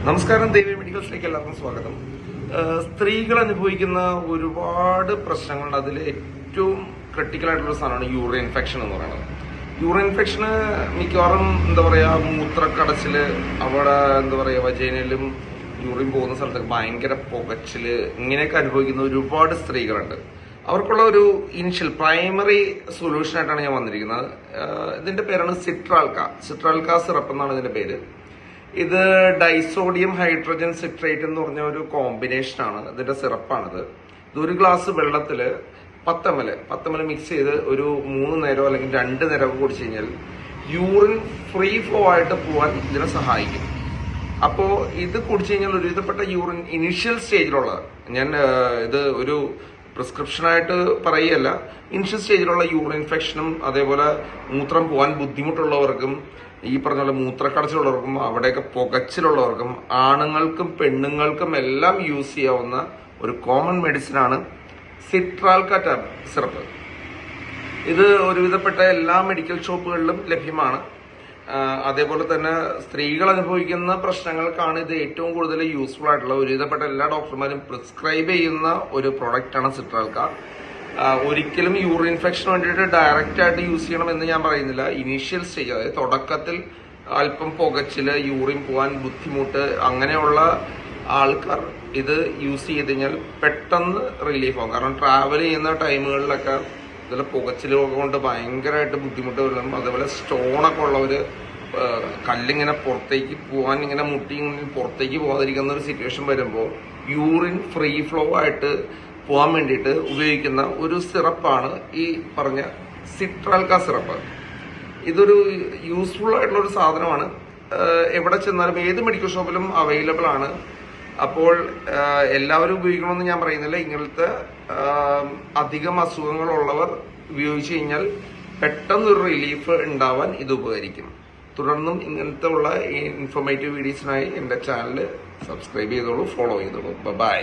നമസ്കാരം, ദേവി മെഡിക്കൽസിലേക്ക് എല്ലാവർക്കും സ്വാഗതം. സ്ത്രീകൾ അനുഭവിക്കുന്ന ഒരുപാട് പ്രശ്നങ്ങളുണ്ട്. അതിൽ ഏറ്റവും ക്രിട്ടിക്കൽ ആയിട്ടുള്ള സാധനമാണ് യൂറിൻ ഇൻഫെക്ഷൻ എന്ന് പറയുന്നത്. യൂറിൻ ഇൻഫെക്ഷന് മിക്കവാറും മൂത്രക്കടച്ചില്, അവിടെ വജൈനയിലും യൂറിൻ പോകുന്ന സ്ഥലത്തൊക്കെ ഭയങ്കര പുകച്ചില്, ഇങ്ങനെയൊക്കെ അനുഭവിക്കുന്ന ഒരുപാട് സ്ത്രീകളുണ്ട്. അവർക്കുള്ള ഒരു ഇനിഷ്യൽ പ്രൈമറി സൊല്യൂഷൻ ആയിട്ടാണ് ഞാൻ വന്നിരിക്കുന്നത്. ഇതിന്റെ പേരാണ് സിട്രാൽക്ക സിറപ്പ് എന്നാണ് ഇതിന്റെ പേര്. ഇത് ഡൈസോഡിയം ഹൈഡ്രജൻ സിട്രേറ്റ് എന്ന് പറഞ്ഞ ഒരു കോമ്പിനേഷനാണ്. ഇതിന്റെ സിറപ്പാണിത്. ഇത് ഒരു ഗ്ലാസ് വെള്ളത്തില് 10 ml മിക്സ് ചെയ്ത് ഒരു 3 നേരമോ അല്ലെങ്കിൽ 2 നേരമോ കുടിച്ചു കഴിഞ്ഞാൽ യൂറിൻ ഫ്രീ ഫ്ലോ ആയിട്ട് പോവാൻ ഇതിനെ സഹായിക്കും. അപ്പോ ഇത് കുടിച്ചു കഴിഞ്ഞാൽ ഒരുവിധപ്പെട്ട യൂറിൻ ഇനിഷ്യൽ സ്റ്റേജിലുള്ള, ഞാൻ ഇത് ഒരു പ്രിസ്ക്രിപ്ഷനായിട്ട് പറയുകയല്ല, ഇനിഷ്യൽ സ്റ്റേജിലുള്ള യൂറിൻ ഇൻഫെക്ഷനും അതേപോലെ മൂത്രം പോകാൻ ബുദ്ധിമുട്ടുള്ളവർക്കും ഈ പറഞ്ഞ പോലെ മൂത്രക്കടച്ചിലുള്ളവർക്കും അവിടെയൊക്കെ പുകച്ചിലുള്ളവർക്കും ആണുങ്ങൾക്കും പെണ്ണുങ്ങൾക്കും എല്ലാം യൂസ് ചെയ്യാവുന്ന ഒരു കോമൺ മെഡിസിൻ ആണ് സിട്രാൽക്ക സിറപ്പ്. ഇത് ഒരുവിധപ്പെട്ട എല്ലാ മെഡിക്കൽ ഷോപ്പുകളിലും ലഭ്യമാണ്. അതേപോലെ തന്നെ സ്ത്രീകൾ അനുഭവിക്കുന്ന പ്രശ്നങ്ങൾക്കാണ് ഇത് ഏറ്റവും കൂടുതൽ യൂസ്ഫുൾ ആയിട്ടുള്ള. ഒരുവിധപ്പെട്ട എല്ലാ ഡോക്ടർമാരും പ്രിസ്ക്രൈബ് ചെയ്യുന്ന ഒരു പ്രൊഡക്റ്റ് ആണ് സിട്രാൽക്ക. ഒരിക്കലും യൂറിൻ ഇൻഫെക്ഷന് വേണ്ടിയിട്ട് ഡയറക്റ്റ് ആയിട്ട് യൂസ് ചെയ്യണം എന്ന് ഞാൻ പറയുന്നില്ല. ഇനീഷ്യൽ സ്റ്റേജ്, അതായത് തുടക്കത്തിൽ അല്പം പുകച്ചില്, യൂറിൻ പോകാൻ ബുദ്ധിമുട്ട്, അങ്ങനെയുള്ള ആൾക്കാർ ഇത് യൂസ് ചെയ്ത് കഴിഞ്ഞാൽ പെട്ടെന്ന് റിലീഫ് ആകും. കാരണം ട്രാവൽ ചെയ്യുന്ന ടൈമുകളിലൊക്കെ ഇതിൽ പുകച്ചിലൊക്കെ കൊണ്ട് ഭയങ്കരമായിട്ട് ബുദ്ധിമുട്ട് വരും. അതേപോലെ സ്റ്റോണൊക്കെ ഉള്ളവര് കല്ലിങ്ങനെ പുറത്തേക്ക് പോകാൻ ഇങ്ങനെ മുട്ടി പുറത്തേക്ക് പോകാതിരിക്കുന്ന ഒരു സിറ്റുവേഷൻ വരുമ്പോൾ യൂറിൻ ഫ്രീ ഫ്ലോ ആയിട്ട് പോകാൻ വേണ്ടിയിട്ട് ഉപയോഗിക്കുന്ന ഒരു സിറപ്പാണ് ഈ പറഞ്ഞ സിട്രാൽക്ക സിറപ്പ്. ഇതൊരു യൂസ്ഫുൾ ആയിട്ടുള്ള ഒരു സാധനമാണ്. എവിടെ ചെന്നാലും ഏത് മെഡിക്കൽ ഷോപ്പിലും അവൈലബിൾ ആണ്. അപ്പോൾ എല്ലാവരും ഉപയോഗിക്കണമെന്ന് ഞാൻ പറയുന്നില്ല. ഇങ്ങനത്തെ അധികം അസുഖങ്ങളുള്ളവർ ഉപയോഗിച്ച് കഴിഞ്ഞാൽ പെട്ടെന്നൊരു റിലീഫ് ഉണ്ടാവാൻ ഇത് ഉപകരിക്കും. തുടർന്നും ഇങ്ങനത്തെ ഉള്ള ഇൻഫോർമേറ്റീവ് വീഡിയോസിനായി എൻ്റെ ചാനൽ സബ്സ്ക്രൈബ് ചെയ്തോളൂ, ഫോളോ ചെയ്തോളൂ. ബൈ.